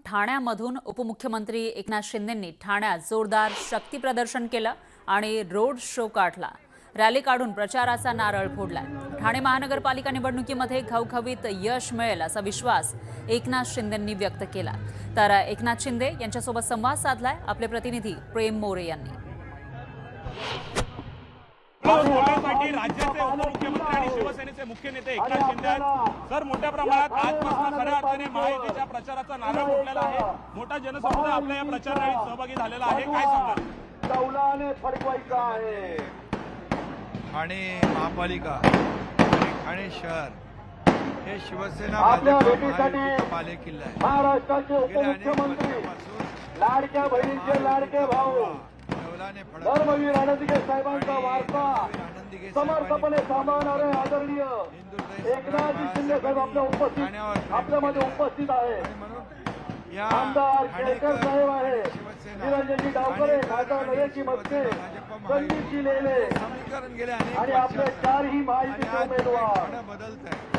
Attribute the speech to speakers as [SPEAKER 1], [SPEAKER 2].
[SPEAKER 1] ठाण्यामधून उपमुख्यमंत्री एकनाथ शिंदेंनी ठाण्यात जोरदार शक्ती प्रदर्शन केलं आणि रोड शो काढला। रॅली काढून प्रचाराचा नारळ फोडला। ठाणे महानगरपालिका निवडणुकीमध्ये घवघवीत यश मिळेल असा विश्वास एकनाथ शिंदेंनी व्यक्त केला। तर एकनाथ शिंदे यांच्यासोबत संवाद साधलाय आपले प्रतिनिधी प्रेम मोरे यांनी।
[SPEAKER 2] राज्याचे उपमुख्यमंत्री आणि शिवसेनेचे मुख्य नेते एकनाथ शिंदे आहेत। सर, मोठ्या प्रमाणात आजपासून खऱ्या अर्थाने महायुतीच्या प्रचाराचा नारळ फोडलेला आहे। मोठा जनसमुदाय आपल्या या प्रचार रॅलीत सहभागी झालेला आहे। काय सांगाल?
[SPEAKER 3] कौलाने फडकवायचा आहे।
[SPEAKER 4] ठाणे महापालिका ठाणे शहर हे शिवसेना बालेकिल्ला आहे।
[SPEAKER 3] महाराष्ट्राचे उपमुख्यमंत्री लाडक्या बहिणींचे लाडके भाऊ धर्मवीर आनंदीगे साहेबांचा वारसा समर्थपणे सांभाळणारे आदरणीय एकनाथ शिंदे साहेब आपल्यामध्ये उपस्थित आहे। आमदार केळकर साहेब आहे, निरंजनजी डावकरे, खासदार नरेशजी मस्के, संदीपजी लेले आणि आपले चारही महायुतीचे उमेदवार।